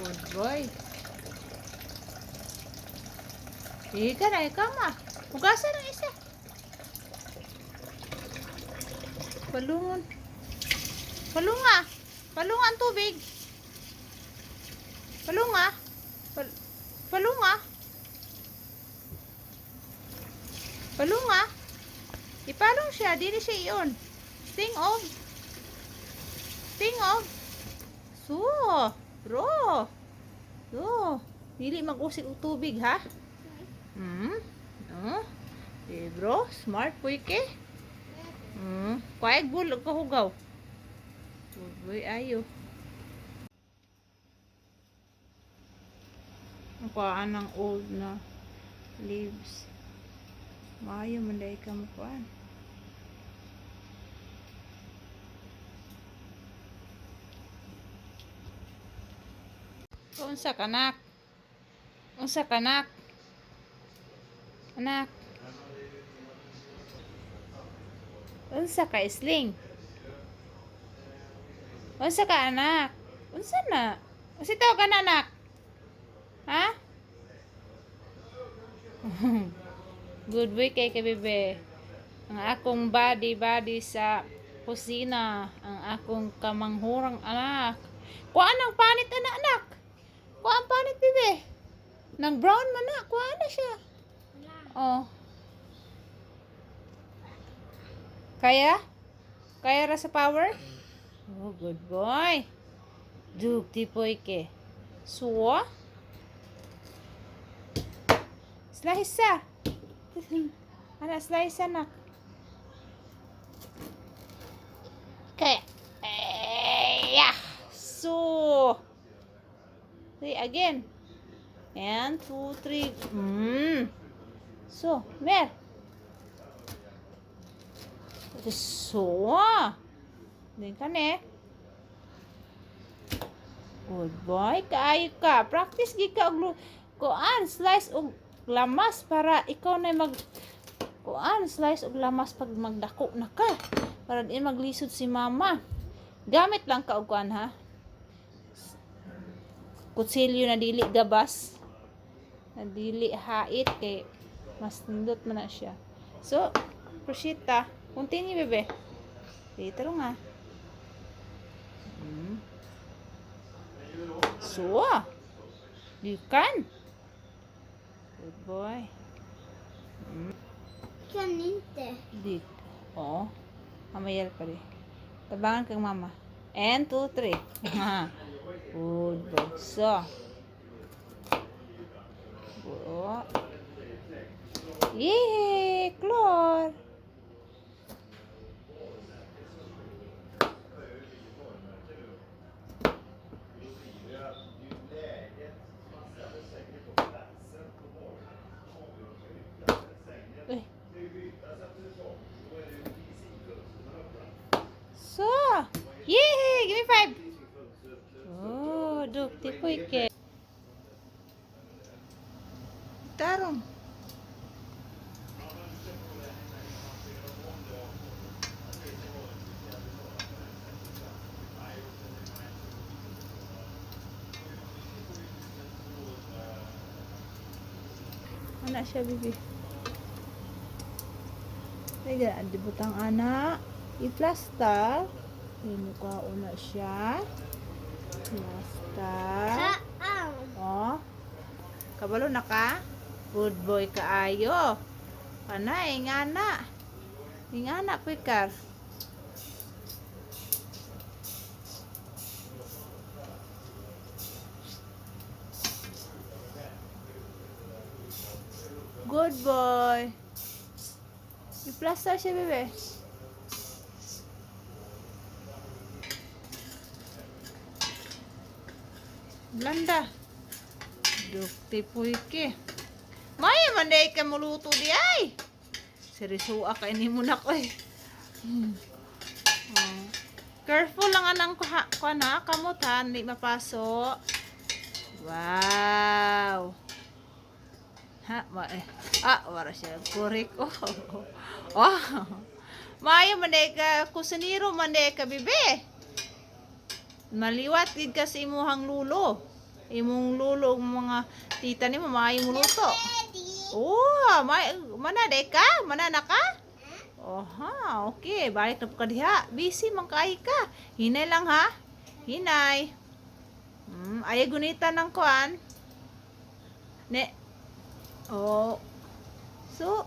Good boy. Sige ka na, ikaw ma. Hugasan ang isa. Palungon. Palunga. Palunga ang tubig. Palunga. Palunga. Palunga. Ipalong siya. Dili siya iyon. Sting of. Sting of. So. Bro. So. Dili mag-usik og tubig ha. Bro. Smart po ke. Kwaig bulog ka hugaw. Good boy ayo. Kuhaan ng old na leaves. Maayo manday ka mo kuhaan. Unsa kanak? Unsa kanak? Anak. Unsa ka isling? Unsa ka anak? Unsa na? Unsa tawag ka na anak? Ha? Good boy kay bebe. Ang akong body sa kusina. Ang akong kamanghurang anak. Kuhaan ang panit anak. Kuhaan panit bebe. Nang brown man na. Kuhaan na siya. Oh. Kaya? Kaya ra sa power? Oh, good boy. Dugti po ke. Suwa? Slice sa. Anak, slice anak. Kaya. Yeah. So. Okay, again. And 2, 3. So, mer. So. Din ka ne. Good boy. Kaayo ka. Practice gi ka og kuan slice og lamas para ikaw na kuan slice og lamas pag magdako na ka. Para di maglisod si mama. Gamit lang ka og kuan ha. Kutsilyo na dili gabas. Na dili hait kay mas nindot man na siya. So, prosita. Continue, bebe. Dito nga. So, you can. Good boy. Kaninte. Dik. Oh. Mamayal pa rin. Tabangan kang mama. And 2, 3. Good boy. So. Good. Yay! Clor. So, yay! Give me 5. Oh, dukti po ike. Tarong. Anak siya, bibi. Kaya, di butang anak. I-plaster. Mukha una siya. Plaster. Oh. Kabalo na ka? Good boy kaayo. Kana, ingana. Ingana, pikar. Good boy. I-plaster siya, bebe. Blanda. Dukti po iki. Maya manday ka muluto di ay. Serisuwa ka ini mo na ko eh. Careful lang anang ko na kamutan di mapaso. Wow. Ha, wala siya kurik. Oh. Maya manday ka kusiniro manday ka bibe. Maliwat gid ka sa imuhang lulo. Imong lulo ug mga tita nimo maayo mo luto. Oh, manade ka? Manana ka? Oha, okay. Balik na po ka diha. Busy man kay ka. Hinay lang ha. Hinay. Ay gunita ng kuan. Ne. Oh. So,